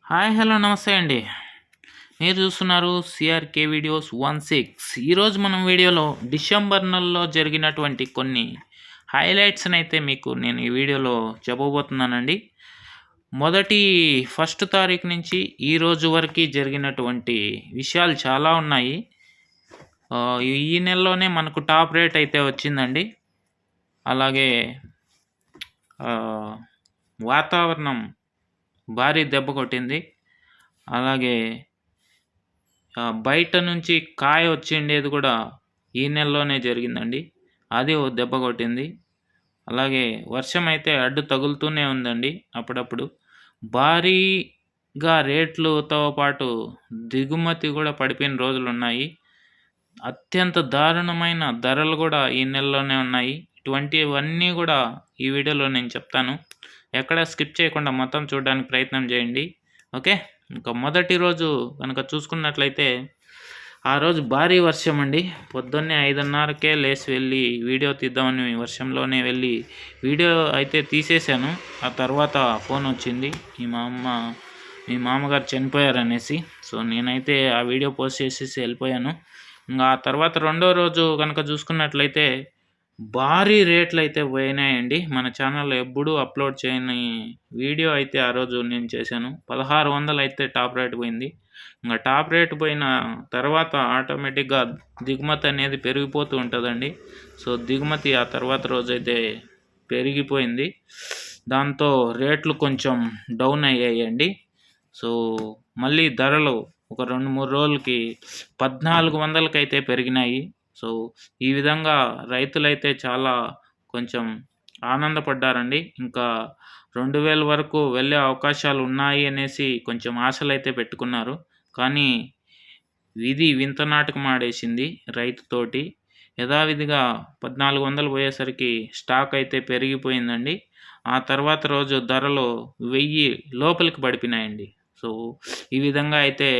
Hi hello నమస్తే అండి. మీరు చూస్తున్నారు సిఆర్కే వీడియోస్ 16. ఈరోజు మనం వీడియోలో డిసెంబర్ నెలలో జరిగినటువంటి కొన్ని హైలైట్స్ని అయితే మీకు నేను ఈ వీడియోలో చెప్పబోతున్నానండి. మొదటి ఫస్ట్ తారీఖు నుంచి ఈ రోజు వరకు జరిగినటువంటి విషయాలు చాలా ఉన్నాయి. ఈ నెలలోనే మనకు టాప్ రేట్ అయితే వచ్చిందండి. అలాగే వాతావరణం భారీ దెబ్బ కొట్టింది. అలాగే బయట నుంచి కాయ వచ్చిండేది కూడా ఈ నెలలోనే జరిగిందండి. అది ఓ దెబ్బ కొట్టింది. అలాగే వర్షం అయితే అడ్డు తగులుతూనే ఉందండి అప్పుడప్పుడు. భారీగా రేట్లతో పాటు దిగుమతి కూడా పడిపోయిన రోజులు ఉన్నాయి. అత్యంత దారుణమైన ధరలు కూడా ఈ నెలలోనే ఉన్నాయి. ఇటువంటివన్నీ కూడా ఈ వీడియోలో నేను చెప్తాను. ఎక్కడ స్కిప్ చేయకుండా మొత్తం చూడడానికి ప్రయత్నం చేయండి. ఓకే, ఇంకా మొదటి రోజు కనుక చూసుకున్నట్లయితే ఆ రోజు భారీ వర్షం అండి. పొద్దున్నే 5:30కే లేచి వెళ్ళి వీడియో తీద్దామని వర్షంలోనే వెళ్ళి వీడియో అయితే తీసేశాను. ఆ తర్వాత ఫోన్ వచ్చింది, మీ మామగారు చనిపోయారనేసి. సో నేనైతే ఆ వీడియో పోస్ట్ చేసేసి వెళ్ళిపోయాను. ఇంకా ఆ తర్వాత రెండో రోజు కనుక చూసుకున్నట్లయితే భారీ రేట్లు అయితే పోయినాయండి. మన ఛానల్లో ఎప్పుడూ అప్లోడ్ చేయని వీడియో అయితే ఆ రోజు నేను చేశాను. 1600 అయితే టాప్ రేట్ పోయింది. ఇంకా టాప్ రేట్ పోయిన తర్వాత ఆటోమేటిక్గా దిగుమతి అనేది పెరిగిపోతూ ఉంటుందండి. సో దిగుమతి ఆ తర్వాత రోజైతే పెరిగిపోయింది. దాంతో రేట్లు కొంచెం డౌన్ అయ్యాయండి. సో మళ్ళీ ధరలు ఒక 2-3 రోజులకి 1400కి అయితే పెరిగినాయి. సో ఈ విధంగా రైతులైతే చాలా కొంచెం ఆనందపడ్డారండి. ఇంకా 2000 వరకు వెళ్ళే అవకాశాలు ఉన్నాయి అనేసి కొంచెం ఆశలైతే పెట్టుకున్నారు. కానీ విధి వింత నాటకం ఆడేసింది రైతుతోటి. యథావిధిగా 1400 పోయేసరికి స్టాక్ అయితే పెరిగిపోయిందండి. ఆ తర్వాత రోజు ధరలు 1000 లోపలికి పడిపోయినాయండి. సో ఈ విధంగా అయితే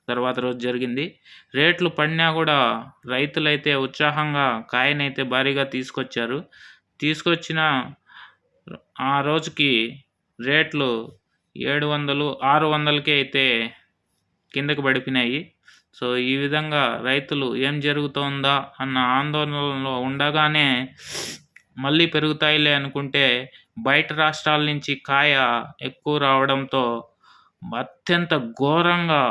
తర్వాత రోజు జరిగింది. రేట్లు పడినా కూడా రైతులైతే ఉత్సాహంగా కాయనైతే భారీగా తీసుకొచ్చారు. తీసుకొచ్చిన ఆ రోజుకి రేట్లు 700, 600కే అయితే కిందకి పడిపోయినాయి. సో ఈ విధంగా రైతులు ఏం జరుగుతోందా అన్న ఆందోళనలో ఉండగానే మళ్ళీ పెరుగుతాయిలే అనుకుంటే బయట రాష్ట్రాల నుంచి కాయ ఎక్కువ రావడంతో అత్యంత ఘోరంగా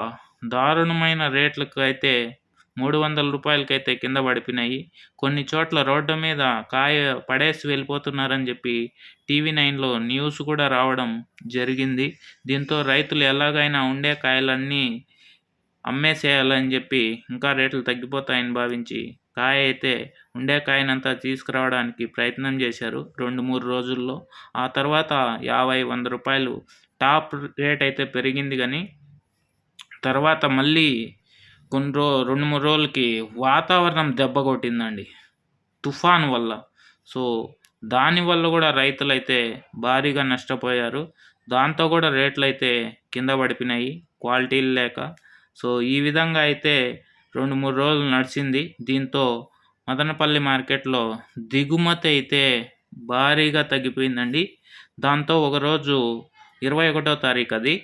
దారుణమైన రేట్లకు అయితే 300 రూపాయలకైతే కింద పడిపోయినాయి. కొన్ని చోట్ల రోడ్డు మీద కాయ పడేసి వెళ్ళిపోతున్నారని చెప్పి TV9లో న్యూస్ కూడా రావడం జరిగింది. దీంతో రైతులు ఎలాగైనా ఉండే కాయలన్నీ అమ్మేసేయాలని చెప్పి ఇంకా రేట్లు తగ్గిపోతాయని భావించి కాయ అయితే ఉండే కాయనంతా తీసుకురావడానికి ప్రయత్నం చేశారు 2-3 రోజుల్లో. ఆ తర్వాత 50-100 రూపాయలు టాప్ రేట్ అయితే పెరిగింది. కానీ తర్వాత మళ్ళీ 2-3 రోజులకి వాతావరణం దెబ్బ కొట్టిందండి తుఫాను వల్ల. సో దానివల్ల కూడా రైతులైతే భారీగా నష్టపోయారు. దాంతో కూడా రేట్లు అయితే కింద పడిపోయినాయి క్వాలిటీలు లేక. సో ఈ విధంగా అయితే 2-3 రోజులు నడిచింది. దీంతో మదనపల్లి మార్కెట్లో దిగుమతి అయితే భారీగా తగ్గిపోయిందండి. దాంతో ఒకరోజు 21వ తారీఖు అది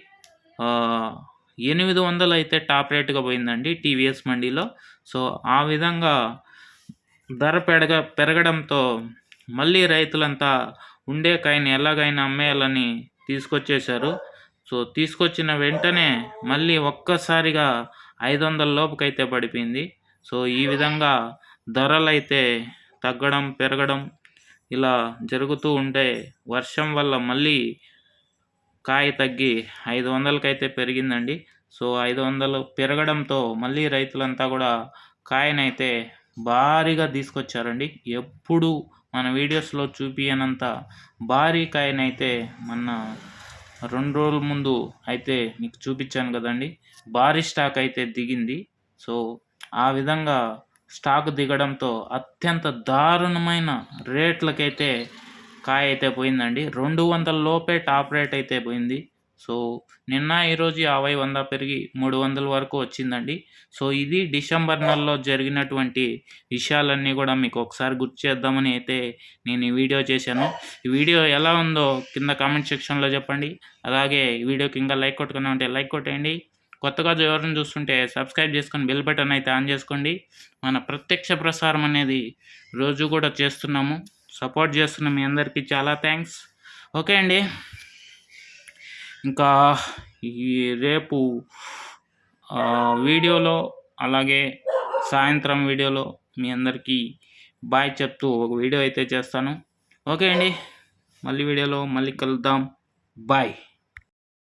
800 అయితే టాప్ రేటుగా పోయిందండి టీవీఎస్ మండీలో. సో ఆ విధంగా ధర పెరగడంతో మళ్ళీ రైతులంతా ఉండే కాయని ఎలాగైనా అమ్మేయాలని తీసుకొచ్చేశారు. సో తీసుకొచ్చిన వెంటనే మళ్ళీ ఒక్కసారిగా 500 లోపుకైతే పడిపోయింది. సో ఈ విధంగా ధరలైతే తగ్గడం పెరగడం ఇలా జరుగుతూ ఉంటే వర్షం వల్ల మళ్ళీ కాయ తగ్గి 500కైతే పెరిగిందండి. సో 500 పెరగడంతో మళ్ళీ రైతులంతా కూడా కాయనైతే భారీగా తీసుకొచ్చారండి. ఎప్పుడు మన వీడియోస్లో చూపించనంత భారీ కాయనైతే మొన్న 2 రోజుల ముందు అయితే మీకు చూపించాను కదండి. భారీ స్టాక్ అయితే దిగింది. సో ఆ విధంగా స్టాక్ దిగడంతో అత్యంత దారుణమైన రేట్లకైతే కాయ అయితే పోయిందండి. 200 లోపే టాప్ రేట్ అయితే పోయింది. సో నిన్న ఈరోజు 50, 100 పెరిగి 300 వరకు వచ్చిందండి. సో ఇది డిసెంబర్ నెలలో జరిగినటువంటి విషయాలన్నీ కూడా మీకు ఒకసారి గుర్తు చేద్దామని అయితే నేను ఈ వీడియో చేశాను. ఈ వీడియో ఎలా ఉందో కింద కామెంట్ సెక్షన్లో చెప్పండి. అలాగే ఈ వీడియోకి ఇంకా లైక్ కొట్టుకున్నా ఉంటే లైక్ కొట్టేయండి. కొత్తగా ఎవరైనా చూస్తుంటే సబ్స్క్రైబ్ చేసుకొని బెల్ బటన్ అయితే ఆన్ చేసుకోండి. మన ప్రత్యక్ష ప్రసారం అనేది రోజు కూడా చేస్తున్నాము. సపోర్ట్ చేస్తున్న మీ అందరికీ చాలా థ్యాంక్స్. ఓకే అండి, ఇంకా ఈ రేపు వీడియోలో అలాగే సాయంత్రం వీడియోలో మీ అందరికీ బాయ్ చెప్తూ ఒక వీడియో అయితే చేస్తాను. ఓకే అండి, మళ్ళీ వీడియోలో మళ్ళీ కలుద్దాం. బాయ్.